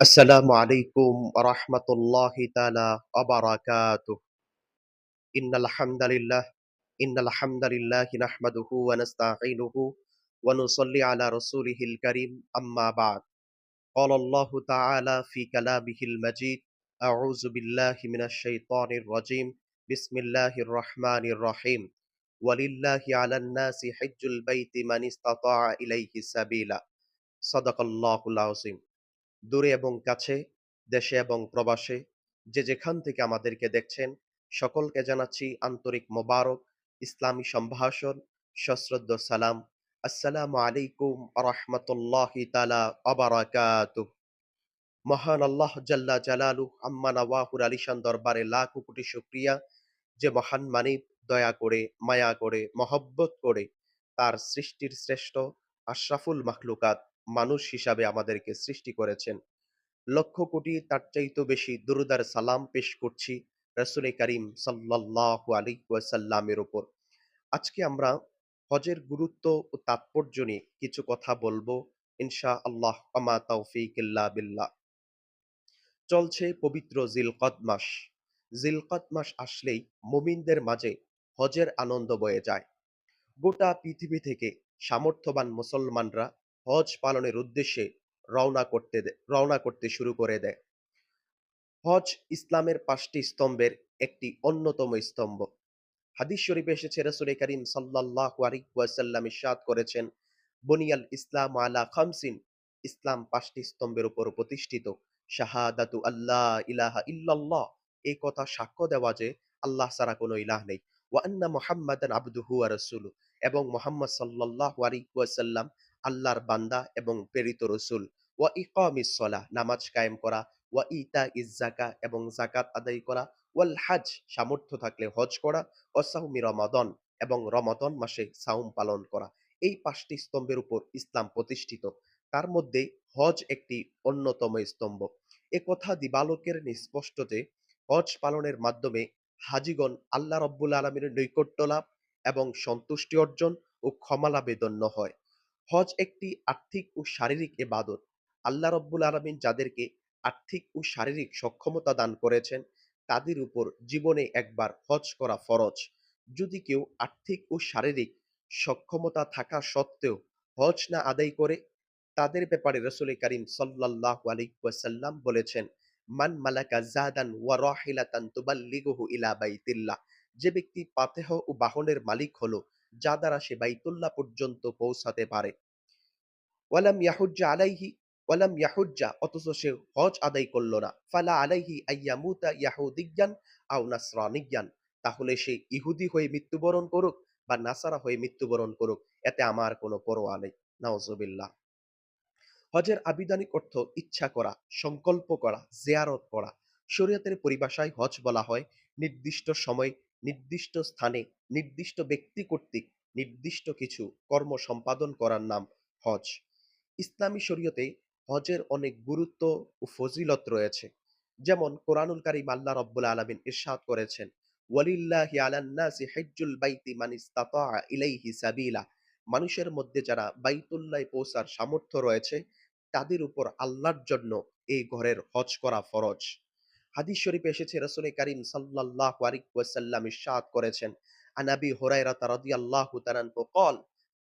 السلام عليكم ورحمة الله تعالى وبركاته. إن الحمد لله إن الحمد لله نحمده ونستعينه ونصلي على رسوله الكريم أما بعد. قال الله تعالى في كلامه المجيد: أعوذ بالله من الشيطان الرجيم. بسم الله الرحمن الرحيم. ولله على الناس حج البيت من استطاع إليه سبيلا. صدق الله العظيم. দূরে এবং কাছে, দেশে এবং প্রবাসে যে যেখান থেকে আমাদেরকে দেখছেন, সকলকে জানাচ্ছি আন্তরিক মোবারক ইসলামী সম্ভাষণ, সশ্রদ্ধ সালাম। আসসালামু আলাইকুম রাহমাতুল্লাহি তাআলা ওয়া বারাকাতুহু। মহান আল্লাহ জাল্লা জালালুহু আম্মা নাওয়াহুর আলিশান দরবারে লাখো কোটি শুকরিয়া, যে মহান মানিব দয়া করে, মায়া করে, মহব্বত করে তার সৃষ্টির শ্রেষ্ঠ আশরাফুল মাখলুকাত মানুষ হিসাবে আমাদেরকে সৃষ্টি করেছেন। লক্ষ কোটি তার চাইতেও বেশি দুরূদ আর সালাম পেশ করছি রাসূলে কারীম সাল্লাল্লাহু আলাইহি ওয়াসাল্লামের উপর। আজকে আমরা হজের গুরুত্ব ও তাৎপর্য নিয়ে কিছু কথা বলবো ইনশাআল্লাহ। ওয়া মা তাওফীক ইল্লা বিল্লাহ। চলছে পবিত্র জিলকদ মাস। জিলকদ মাস আসলেই মুমিনদের মাঝে হজের আনন্দ বয়ে যায়। গোটা পৃথিবী থেকে সামর্থ্যবান মুসলমানরা হজ পালনের উদ্দেশ্যে রওনা করতে শুরু করে দেয়। হজ ইসলামের ৫টি স্তম্ভের একটি অন্যতম স্তম্ভ। হাদিস শরীফে এসেছে, রাসূল করিম সাল্লাল্লাহু আলাইহি ওয়াসাল্লাম ইরশাদ করেছেন, বুনিয়াল ইসলাম আলা খামসিন, ইসলাম ৫টি স্তম্ভের উপর প্রতিষ্ঠিত। শাহাদাতু আল্লাহ ইলাহা ইল্লাল্লাহ, এই কথা সাক্ষ্য দেওয়া যে আল্লাহ ছাড়া কোনো ইলাহ নেই। ওয়া আন্না মুহাম্মাদান আবদুহু ওয়া রাসূলুহু, এবং মুহাম্মদ সাল্লাল্লাহু আলাইহি ওয়াসাল্লাম আল্লাহর বান্দা এবং প্রেরিত রাসূল। ওয়া ইকামিস সালাহ, নামাজ কায়েম করা। ওয়া ইতাইজ যাকাত, এবং যাকাত আদায় করা। ওয়াল হজ, সামর্থ্য থাকলে হজ করা। অসাউমি রমাদন, এবং রমাদন মাসে সাউম পালন করা। এই ৫টি স্তম্ভের উপর ইসলাম প্রতিষ্ঠিত। তার মধ্যে হজ একটি অন্যতম স্তম্ভ। এ কথা দিবালোকের নিস্পষ্ট যে হজ পালনের মাধ্যমে হাজিগণ আল্লাহ রব্বুল আলামিনের নৈকট্য লাভ এবং সন্তুষ্টি অর্জন ও ক্ষমা লাভে ধন্য হয়। হজ একটি আর্থিক ও শারীরিক ইবাদত। আল্লাহ রব্বুল আলামিন যাদেরকে আর্থিক ও শারীরিক সক্ষমতা দান করেছেন, তাদের উপর জীবনে একবার হজ করা ফরজ। যদি কেউ আর্থিক ও শারীরিক সক্ষমতা থাকা সত্ত্বেও হজ না আদায় করে, তাদের ব্যাপারে রাসূল কারীম সাল্লাল্লাহু আলাইহি ওয়াসাল্লাম বলেছেন, মান মালাকা যাদান ওয়া রাহিলাতান তুবাল্লিগুহু ইলা বাইতিল্লাহ, যে ব্যক্তি পাতেহ ও বাহনের মালিক হলো, যা দ্বারা সে বাইতুল্লাহ পর্যন্ত পৌঁছাতে পারে। ওয়ালাম ইয়াহুজ্জা আলাইহি ওয়ালাম ইয়াহুজ্জা, অথচ সে হজ আদায় করল না। ফালা আলাইহি আইয়ামুতা ইয়াহুদিয়ান আও নাসরানিয়ান, তাহলে সে ইহুদি হয়ে মৃত্যুবরণ করুক বা নাসারা হয়ে মৃত্যুবরণ করুক, এতে আমার কোনো পরোয়া নেই। নাউজুবিল্লাহ। হজের আবিধানিক অর্থ ইচ্ছা করা, সংকল্প করা, জিয়ারত করা। শরীয়তের পরিভাষায় হজ বলা হয় নির্দিষ্ট সময়, নির্দিষ্ট স্থানে, নির্দিষ্ট ব্যক্তি কর্তৃক নির্দিষ্ট কিছু কর্ম সম্পাদন করার নাম হজ। ইসলামী শরীয়তে হজের অনেক গুরুত্ব ও ফজিলত রয়েছে। যেমন কোরআনুল কারীম আল্লাহ রাব্বুল আলামিন ইরশাদ করেছেন, ওয়ালিল্লাহি আলান নাসি হিজ্জুল বাইতি মান ইসতাতা ইলাইহি সাবিলা, মানুষের মধ্যে যারা বাইতুল্লাহে পৌঁছার সামর্থ্য রয়েছে, তাদের উপর আল্লাহর জন্য এই ঘরের হজ করা ফরজ। হাদিস শরীফে এসেছে, রাসূল কারীম সাল্লাল্লাহু আলাইহি ওয়াসাল্লাম ইরশাদ করেছেন, আন আবি হুরায়রা রাদিয়াল্লাহু তাআলা আনহু قال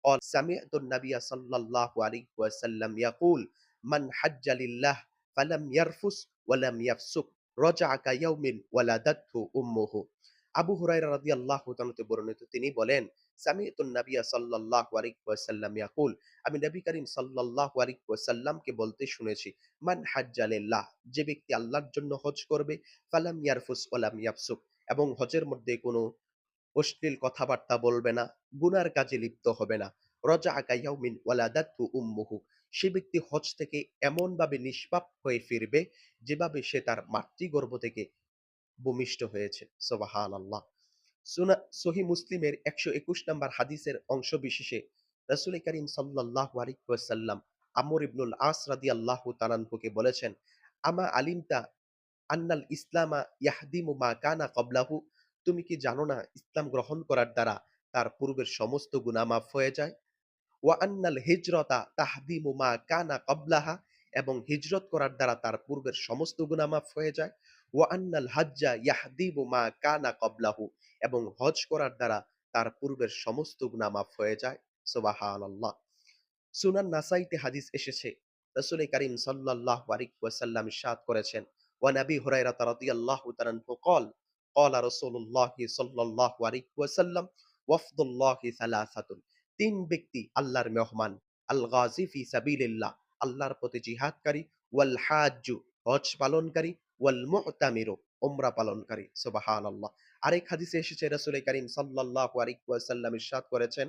قال سمعت النبي صلى الله عليه وسلم يقول من حج لله فلم يرفث ولم يفسق رجع كيوم ولدته أمه। আবু হুরায়রা রাদিয়াল্লাহু তাআলা হতে বর্ণিত, তিনি বলেন, সামিতুন নাবিয়্যা সাল্লাল্লাহু আলাইহি ওয়াসাল্লাম ইয়াকুল, আমি নবী করিম সাল্লাল্লাহু আলাইহি ওয়াসাল্লামকে বলতে শুনেছি, মান হাজ্জা লিল্লাহ, যে ব্যক্তি আল্লাহর জন্য হজ করবে, ফালাম ইয়ারফুস ওয়ালাম ইয়াফসুক, এবং হজের মধ্যে কোনো অশ্লীল কথাবার্তা বলবে না, গুনার কাজে লিপ্ত হবে না। রজাআ কায়াউমিন ওয়ালাদাতহু উম্মুহু, সে ব্যক্তি হজ থেকে এমনভাবে নিষ্পাপ হয়ে ফিরবে যেভাবে সে তার মাতৃগর্ভ থেকে ভূমিষ্ঠ হয়েছে। সুবহানাল্লাহ। সহিহ মুসলিমের ১২১ নম্বর হাদিসের অংশ বিশেষে রাসূল কারীম সাল্লাল্লাহু আলাইহি ওয়াসাল্লাম আমর ইবনুল আস রাদিয়াল্লাহু তাআলা আনহুকে বলেছেন, আমা আলিমতা আন্নাল ইসলামা ইয়াহদিমু মা কানা ক্বাবলাহু, তুমি কি জানো না ইসলাম গ্রহণ করার দ্বারা তার পূর্বের সমস্ত গুনাহ মাফ হয়ে যায়? ওয়া আন্নাল হিজরাতা তাহদিমু মা কানা ক্বাবলাহা, এবং হিজরত করার দ্বারা তার পূর্বের সমস্ত গুনাহ মাফ হয়ে যায়। ওয়া আন্নাল হাজ্জা ইয়াহদিবু মা কানা ক্বাবলাহু, এবং হজ করার দ্বারা তার পূর্বের সমস্ত গুনাহ মাফ হয়ে যায়। সুবহানাল্লাহ। সুনান নাসাইতে হাদিস এসেছে, রাসূল করিম সাল্লাল্লাহু আলাইহি ওয়াসাল্লাম ইরশাদ করেছেন, ওয়া নবী হুরায়রা রাদিয়াল্লাহু তাআলা আনহু قال قال রাসূলুল্লাহ সাল্লাল্লাহু আলাইহি ওয়াসাল্লাম ওয়াফদুল্লাহি সালাসাতুন, তিন ব্যক্তি আল্লাহর মেহমান, আল গাজী ফি সাবিলিল্লাহ, আল্লাহর পথে জিহাদকারী, ওয়াল হাজ্জু, হজ পালনকারী, ওয়াল মুতামিরু, উমরা পালনকারী। সুবহানাল্লাহ। আরেক হাদিসে এসেছে, রাসূল করিম সাল্লাল্লাহু আলাইহি ওয়াসাল্লাম ইরশাদ করেছেন,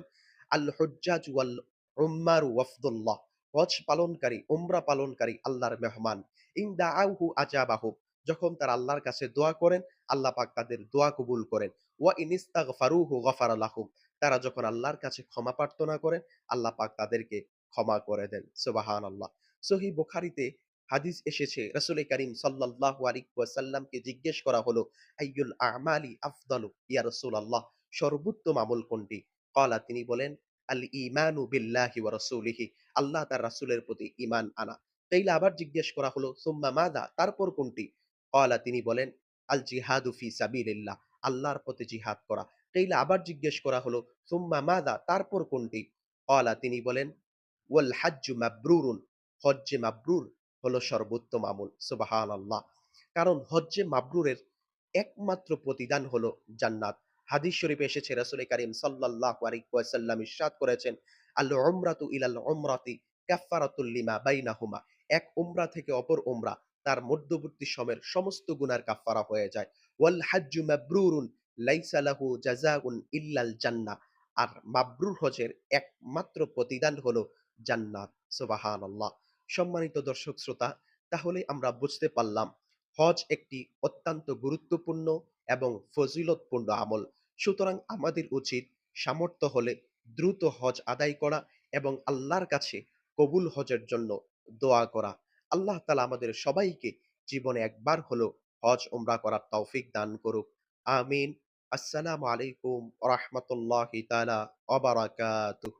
আল হুজ্জাজ ওয়াল উম্মারু ওয়াফদুল্লাহ, হজ পালনকারী, উমরা পালনকারী আল্লাহর মেহমান। ইন দাআউহু আজাবাহু, যখন তারা আল্লাহর কাছে দোয়া করেন, আল্লাহ পাক তাদের দোয়া কবুল করেন। ওয়া ইন ইস্তাগফারুহু গফারা লাহুম, তারা যখন আল্লাহর কাছে ক্ষমা প্রার্থনা করেন, আল্লাহ পাক তাদেরকে ক্ষমা করে দেন। সুবহানাল্লাহ। সহিহ বুখারীতে হাদিস এসেছে, রাসূল করিম সাল্লাল্লাহু আলাইহি ওয়াসাল্লামকে জিজ্ঞেস করা হলো, আইয়ুল আমালি আফদালু ইয়া রাসূলুল্লাহ, সর্বোত্তম আমল কোনটি? ক্বালা, তিনি বলেন, আল ঈমানু বিল্লাহি ওয়া রাসূলিহি, আল্লাহ তার রাসূলের প্রতি ঈমান আনা। তাইলে আবার জিজ্ঞেস করা হলো, সুম্মা মাযা, তারপর কোনটি? ক্বালা, তিনি বলেন, আল জিহাদু ফি সাবিলিল্লাহ, আল্লাহর পথে জিহাদ করা। তাইলে আবার জিজ্ঞেস করা হলো, সুম্মা মাযা, তারপর কোনটি? ক্বালা, তিনি বলেন, ওয়াল হাজ্জু মাবরুরুন, হজ্জে মাবরুর হলো সর্বোত্তম আমল। সুবহানাল্লাহ। কারণ হজ্জে মাবরুরের একমাত্র প্রতিদান হলো জান্নাত। হাদিস শরীফে এসেছে, রাসূল করিম সাল্লাল্লাহু আলাইহি ওয়াসাল্লাম ইরশাদ করেছেন, আল উমরাতু ইলাল উমরাতি কাফফারাতুল লিমা বাইনাহুমা, এক উমরা থেকে অপর উমরা তার মধ্যবর্তী সময়ের সমস্ত গুনার কাফফারা হয়ে যায়। ওয়াল হাজ্জু মাবরুরুন লাইসা লাহু জাযাউন ইল্লাল জান্নাহ, আর মাবরুর হজের একমাত্র প্রতিদান হলো জান্নাত। সুবহানাল্লাহ। সম্মানিত দর্শক শ্রোতা, তাহলে আমরা বুঝতে পারলাম হজ একটি অত্যন্ত গুরুত্বপূর্ণ এবং ফজিলতপূর্ণ আমল। সুতরাং আমাদের উচিত সামর্থ্য হলে দ্রুত হজ আদায় করা এবং আল্লাহর কাছে কবুল হজের জন্য দোয়া করা। আল্লাহ তাআলা আমাদের সবাইকে জীবনে একবার হলেও হজ উমরা করার তৌফিক দান করুক। আমিন। আসসালামু আলাইকুম ওয়া রাহমাতুল্লাহি তাআলা ওয়া বারাকাতুহু।